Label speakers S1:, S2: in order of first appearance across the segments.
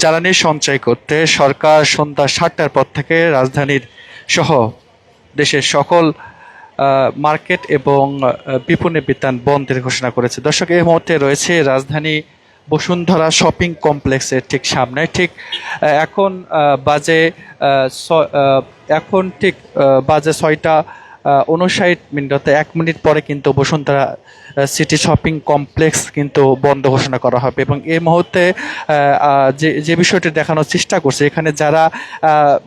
S1: জ্বালানি সঞ্চয় করতে সরকার সন্ধ্যা ৭টার পর থেকে রাজধানীর সহ দেশের সকল মার্কেট এবং বিপণী বিতান বন্ধের ঘোষণা করেছে। দর্শক, এই মুহূর্তে রয়েছে রাজধানী বসুন্ধরা শপিং কমপ্লেক্সের ঠিক সামনে। ঠিক এখন বাজে এখন ঠিক বাজে ৬টা ৫৯ 1 মিনিট পরে কিন্তু বসুন্ধরা সিটি শপিং কমপ্লেক্স কিন্তু বন্ধ ঘোষণা করা হবে। এবং এই মুহূর্তে যে যে বিষয়টি দেখানোর চেষ্টা করছে, এখানে যারা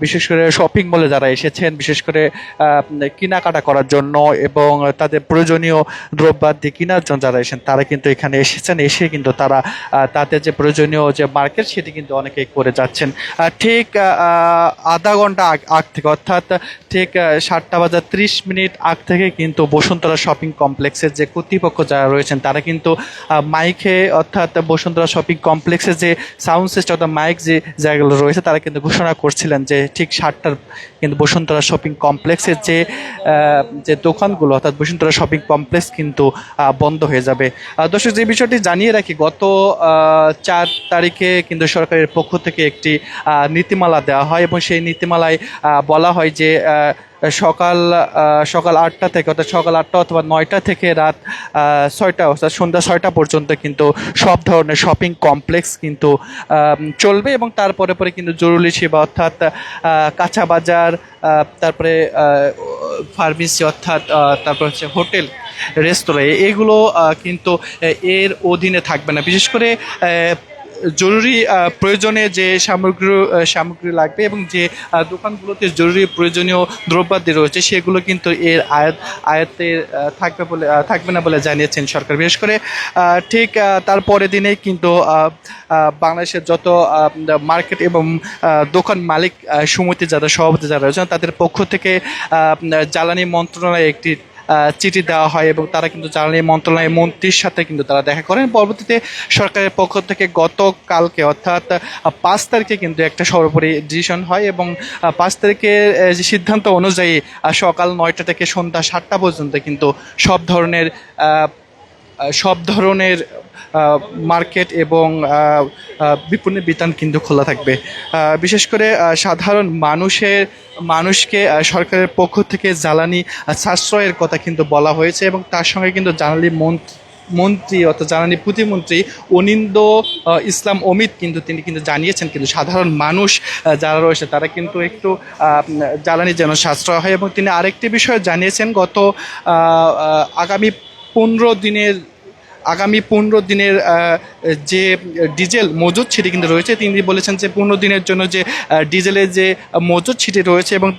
S1: বিশেষ করে শপিং মলে যারা এসেছেন বিশেষ করে কেনাকাটা করার জন্য এবং তাদের প্রয়োজনীয় দ্রব্যাদি কেনার জন্য যারা এসেছেন, তারা কিন্তু এখানে এসেছেন। এসে কিন্তু তারা তাদের যে প্রয়োজনীয় যে মার্কেট সেটি কিন্তু অনেকেই করে যাচ্ছেন। ঠিক আধা ঘন্টা আগ থেকে, অর্থাৎ ঠিক ৭টা ৩০ মিনিট আগ থেকে কিন্তু বসুন্ধরা শপিং কমপ্লেক্সের যে কর্তৃপক্ষ যারা রয়েছেন তারা কিন্তু মাইকে, অর্থাৎ বসুন্ধরা শপিং কমপ্লেক্সের যে সাউন্ড সিস্টেম অর্থাৎ মাইক যে জায়গাগুলো রয়েছে তারা কিন্তু ঘোষণা করছিলেন যে ঠিক ৭টার কিন্তু বসুন্ধরা শপিং কমপ্লেক্সের যে যে দোকানগুলো অর্থাৎ বসুন্ধরা শপিং কমপ্লেক্স কিন্তু বন্ধ হয়ে যাবে। দর্শক, যে বিষয়টি জানিয়ে রাখি, গত ৪ তারিখে কিন্তু সরকারের পক্ষ থেকে একটি নীতিমালা দেওয়া হয় এবং সেই নীতিমালায় বলা হয় যে সকাল ৮টা থেকে, অর্থাৎ সকাল ৮টা অথবা ৯টা থেকে রাত ৬টা অর্থাৎ সন্ধ্যা ৬টা পর্যন্ত কিন্তু সব ধরনের শপিং কমপ্লেক্স কিন্তু চলবে। এবং তারপরে পরে কিন্তু জরুরি সেবা অর্থাৎ কাঁচা বাজার, তারপরে ফার্মেসি অর্থাৎ তারপর হচ্ছে হোটেল, রেস্তোরাঁ, এগুলো কিন্তু এর অধীনে থাকবে না। বিশেষ করে জরুরি প্রয়োজনে যে সামগ্রী লাগবে এবং যে দোকানগুলোতে জরুরি প্রয়োজনীয় দ্রব্যাদি রয়েছে সেগুলো কিন্তু এর আয়ত্তে থাকবে না বলে জানিয়েছেন সরকার। বিশেষ করে ঠিক তারপরের দিনেই কিন্তু বাংলাদেশের যত মার্কেট এবং দোকান মালিক সমিতি যারা সভাপতি যারা রয়েছেন তাদের পক্ষ থেকে জ্বালানি মন্ত্রণালয়ে একটি চিঠি দেওয়া হয় এবং তারা কিন্তু জ্বালানি মন্ত্রণালয়ের মন্ত্রীর সাথে কিন্তু তারা দেখা করেন। পরবর্তীতে সরকারের পক্ষ থেকে গতকালকে অর্থাৎ ৫ তারিখে কিন্তু একটা সর্বোপরি ডিসিশন হয় এবং ৫ তারিখের যে সিদ্ধান্ত অনুযায়ী সকাল ৯টা থেকে সন্ধ্যা ৭টা পর্যন্ত কিন্তু সব ধরনের মার্কেট এবং বিপণী বিতান কিন্তু খোলা থাকবে। বিশেষ করে সাধারণ মানুষকে সরকারের পক্ষ থেকে জ্বালানি সাশ্রয়ের কথা কিন্তু বলা হয়েছে এবং তার সঙ্গে কিন্তু জ্বালানি মন্ত্রী অর্থাৎ জ্বালানি প্রতিমন্ত্রী অনিন্দ ইসলাম অমিত তিনি কিন্তু জানিয়েছেন কিন্তু সাধারণ মানুষ যারা রয়েছে তারা কিন্তু একটু জ্বালানি যেন সাশ্রয় হয়। এবং তিনি আরেকটি বিষয় জানিয়েছেন, আগামী ১৫ দিনের যে ডিজেল মজুদ সেটি কিন্তু রয়েছে। তিনি বলেছেন যে ১৫ দিনের জন্য যে ডিজেলের যে মজুদ সেটি রয়েছে এবং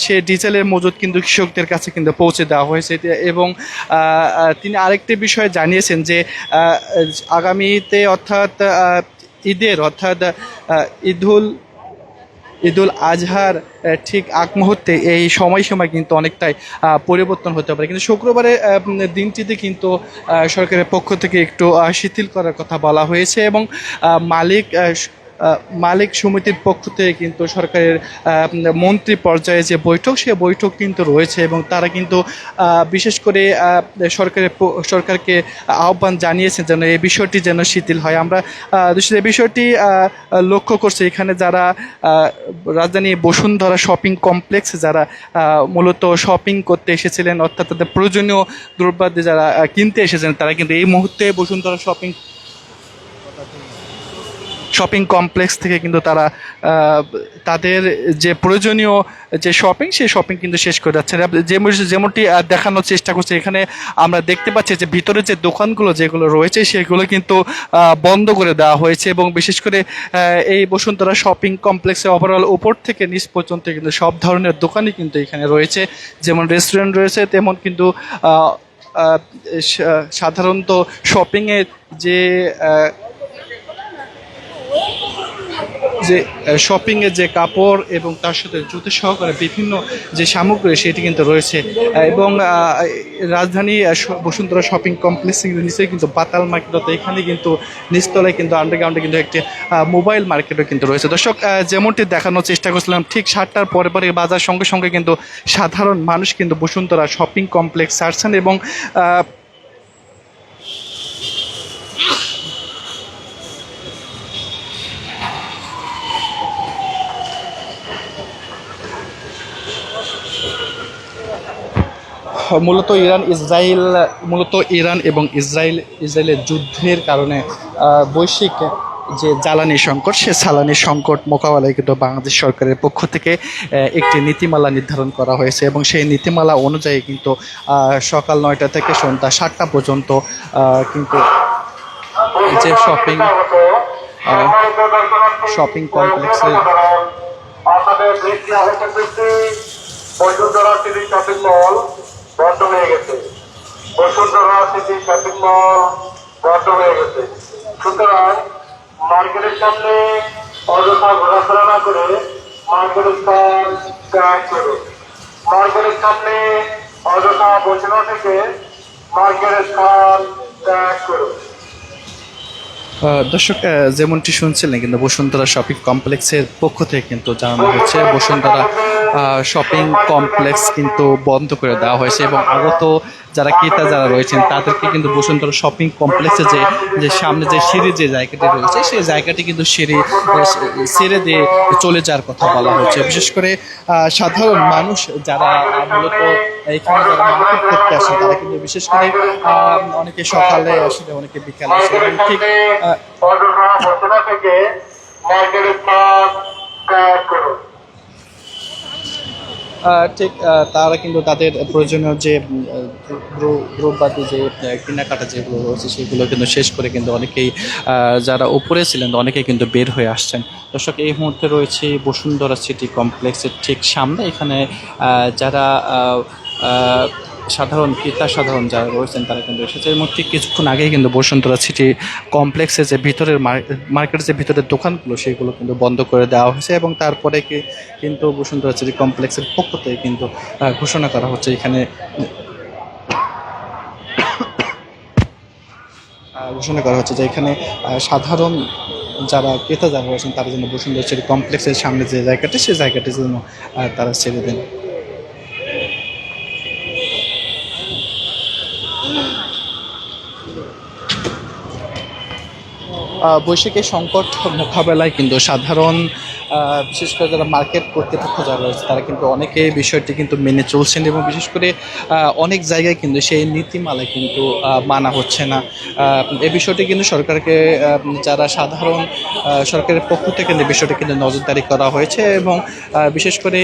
S1: সে ডিজেলের মজুদ কিন্তু কৃষকদের কাছে কিন্তু পৌঁছে দেওয়া হয়েছে। এবং তিনি আরেকটি বিষয় জানিয়েছেন যে আগামীতে অর্থাৎ ঈদুল আজহার ঠিক আগ মুহূর্তে এই সময়সীমা কিন্তু অনেকটাই পরিবর্তন হতে পারে, কিন্তু শুক্রবারের দিনটিতে কিন্তু সরকারের পক্ষ থেকে একটু শিথিল করার কথা বলা হয়েছে এবং মালিক সমিতির পক্ষ থেকে কিন্তু সরকারের মন্ত্রী পর্যায়ে যে বৈঠক সে বৈঠক কিন্তু রয়েছে এবং তারা কিন্তু বিশেষ করে সরকারকে আহ্বান জানিয়েছেন যেন এই বিষয়টি যেন শিথিল হয়। আমরা এই বিষয়টি লক্ষ্য করছি, এখানে যারা রাজধানী বসুন্ধরা শপিং কমপ্লেক্সে যারা মূলত শপিং করতে এসেছিলেন অর্থাৎ তাদের প্রয়োজনীয় দ্রব্যাদি যারা কিনতে এসেছেন তারা কিন্তু এই মুহূর্তে বসুন্ধরা শপিং কমপ্লেক্স থেকে কিন্তু তারা তাদের যে প্রয়োজনীয় যে শপিং সেই শপিং কিন্তু শেষ করে যাচ্ছে। যেমনটি দেখানোর চেষ্টা করছে, এখানে আমরা দেখতে পাচ্ছি যে ভিতরে যে দোকানগুলো যেগুলো রয়েছে সেগুলো কিন্তু বন্ধ করে দেওয়া হয়েছে এবং বিশেষ করে এই বসুন্ধরা শপিং কমপ্লেক্সে ওভারঅল উপর থেকে নিচ পর্যন্ত কিন্তু সব ধরনের দোকানই কিন্তু এখানে রয়েছে, যেমন রেস্টুরেন্ট রয়েছে তেমন কিন্তু সাধারণত শপিংয়ের যে শপিংয়ের যে কাপড় এবং তার সাথে জুতো সহকারে বিভিন্ন যে সামগ্রী সেটি কিন্তু রয়েছে। এবং রাজধানী বসুন্ধরা শপিং কমপ্লেক্সের নিচে কিন্তু বাতাল মার্কেট, এখানে কিন্তু নিচতলায় কিন্তু আন্ডারগ্রাউন্ডে কিন্তু একটি মোবাইল মার্কেটও কিন্তু রয়েছে। দর্শক, যেমনটি দেখানোর চেষ্টা করছিলাম ঠিক ৭টার পরে বাজার সঙ্গে সঙ্গে কিন্তু সাধারণ মানুষ কিন্তু বসুন্ধরা শপিং কমপ্লেক্স ছাড়ছেন এবং মূলত ইরান এবং ইসরায়েলের যুদ্ধের কারণে বৈশ্বিক যে জ্বালানি সংকট, সে জ্বালানি সংকট মোকাবেলায় কিন্তু বাংলাদেশ সরকারের পক্ষ থেকে একটি নীতিমালা নির্ধারণ করা হয়েছে এবং সেই নীতিমালা অনুযায়ী কিন্তু সকাল 9টা থেকে সন্ধ্যা 7টা পর্যন্ত কিন্তু যে শপিং কমপ্লেক্সে
S2: বসুন্ধরা সিটি শপিং মল বন্ধ হয়ে গেছে। বসুন্ধরা সিটি শপিং মল বন্ধ হয়ে গেছে। সুতরাং মার্কেটের সামনে অযথা ঘোরাফেরা না করে মার্কেটের স্থান ত্যাগ করুন। মার্কেটের সামনে অযথা বসে না থেকে মার্কেটের স্থান ত্যাগ করুন।
S1: দর্শক, যেমনটি শুনছিলেন কিন্তু বসুন্ধরা শপিং কমপ্লেক্সের পক্ষ থেকে কিন্তু জানানো হচ্ছে বসুন্ধরা শপিং কমপ্লেক্স কিন্তু বন্ধ করে দেওয়া হয়েছে এবং আগত যারা ক্রেতা যারা রয়েছেন তাদেরকে কিন্তু বসুন্ধরা শপিং কমপ্লেক্সে যে সামনে যে সিঁড়ি যে জায়গাটি রয়েছে সেই জায়গাটি কিন্তু ছেড়ে দিয়ে চলে যাওয়ার কথা বলা হচ্ছে। বিশেষ করে সাধারণ মানুষ যারা মূলত এখানে যারা মার্কেট করতে আসেন তারা কিন্তু বিশেষ করে অনেকে সকালে আসলে অনেকে বিকালে আসে এবং ঠিক তারা কিন্তু তাদের প্রয়োজনীয় যে দ্রব্যাদি যে কেনাকাটা যেগুলো রয়েছে সেগুলো কিন্তু শেষ করে কিন্তু অনেকেই যারা উপরে ছিলেন অনেকেই কিন্তু বের হয়ে আসছেন। দর্শক, এই মুহূর্তে রয়েছে বসুন্ধরা সিটি কমপ্লেক্সের ঠিক সামনে। এখানে যারা সাধারণ যারা রয়েছেন তারা কিন্তু এসেছে এবং ঠিক কিছুক্ষণ আগেই কিন্তু বসুন্ধরা সিটি কমপ্লেক্সে যে ভিতরের মার্কেটের যে ভিতরের দোকানগুলো সেগুলো কিন্তু বন্ধ করে দেওয়া হয়েছে এবং তারপরে কিন্তু বসুন্ধরা সিটি কমপ্লেক্সের পক্ষ থেকে কিন্তু ঘোষণা করা হচ্ছে এখানে যে এখানে সাধারণ যারা ক্রেতা যারা রয়েছেন তারা যেন বসুন্ধরা সিটি কমপ্লেক্সের সামনে যে জায়গাটি সেই জায়গাটি যেন তারা ছেড়ে দেন। বৈশ্বিক সংকট মোকাবেলায় কিন্তু সাধারণ বিশেষ করে যারা মার্কেট কর্তৃপক্ষ যারা রয়েছে তারা কিন্তু অনেকে বিষয়টি কিন্তু মেনে চলছেন এবং বিশেষ করে অনেক জায়গায় কিন্তু সেই নীতিমালায় কিন্তু মানা হচ্ছে না। এই বিষয়টি কিন্তু সরকারকে যারা সাধারণ সরকারের পক্ষ থেকে বিষয়টি কিন্তু নজরদারি করা হয়েছে এবং বিশেষ করে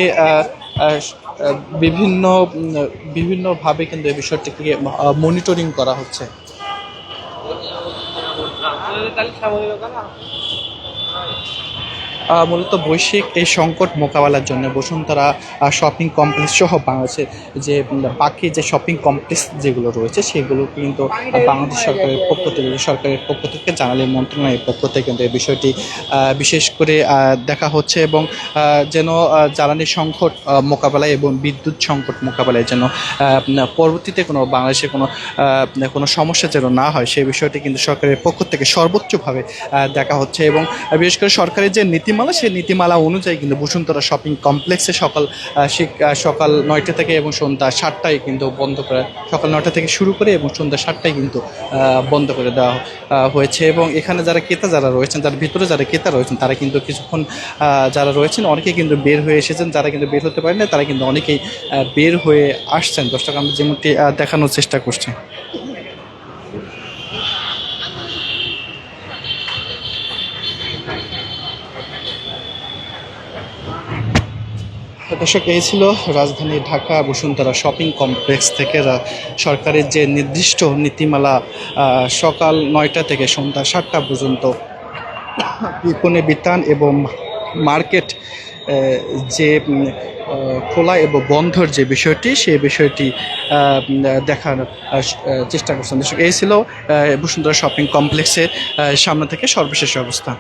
S1: বিভিন্নভাবে কিন্তু এই বিষয়টিকে মনিটরিং করা হচ্ছে। মূলত বৈশ্বিক এই সংকট মোকাবেলার জন্য বসুন্ধরা শপিং কমপ্লেক্স সহ বাংলাদেশের যে বাকি যে শপিং কমপ্লেক্স যেগুলো রয়েছে সেগুলো কিন্তু বাংলাদেশ সরকারের পক্ষ থেকে জ্বালানি মন্ত্রণালয়ের পক্ষ থেকে কিন্তু এই বিষয়টি বিশেষ করে দেখা হচ্ছে এবং যেন জ্বালানি সংকট মোকাবেলায় এবং বিদ্যুৎ সংকট মোকাবেলায় যেন পরবর্তীতে বাংলাদেশে কোনো সমস্যা যেন না হয় সেই বিষয়টি কিন্তু সরকারের পক্ষ থেকে সর্বোচ্চভাবে দেখা হচ্ছে এবং বিশেষ করে সরকারের যে সেই নীতিমালা অনুযায়ী কিন্তু বসুন্ধরা শপিং কমপ্লেক্সে সকাল 9টা থেকে এবং সন্ধ্যা 7টায় কিন্তু বন্ধ করে সকাল 9টা থেকে শুরু করে এবং সন্ধ্যা 7টায় কিন্তু বন্ধ করে দেওয়া হয়েছে এবং এখানে যারা রয়েছেন যারা ভিতরে যারা ক্রেতা রয়েছেন তারা কিন্তু কিছুক্ষণ যারা রয়েছেন অনেকেই কিন্তু বের হয়ে এসেছেন, যারা কিন্তু বের হতে পারেন না তারা কিন্তু অনেকেই বের হয়ে আসছেন। দর্শক, আমরা যেমনটি দেখানোর চেষ্টা করছি। দর্শক, এই ছিল রাজধানী ঢাকা বসুন্ধরা শপিং কমপ্লেক্স থেকে সরকারের যে নির্দিষ্ট নীতিমালা সকাল 9টা থেকে সন্ধ্যা 7টা পর্যন্ত বিপণী বিতান এবং মার্কেট যে খোলা এবং বন্ধর যে বিষয়টি সেই বিষয়টি দেখার চেষ্টা করছেন। দর্শক, এই ছিল বসুন্ধরা শপিং কমপ্লেক্সের সামনে থেকে সর্বশেষ অবস্থা।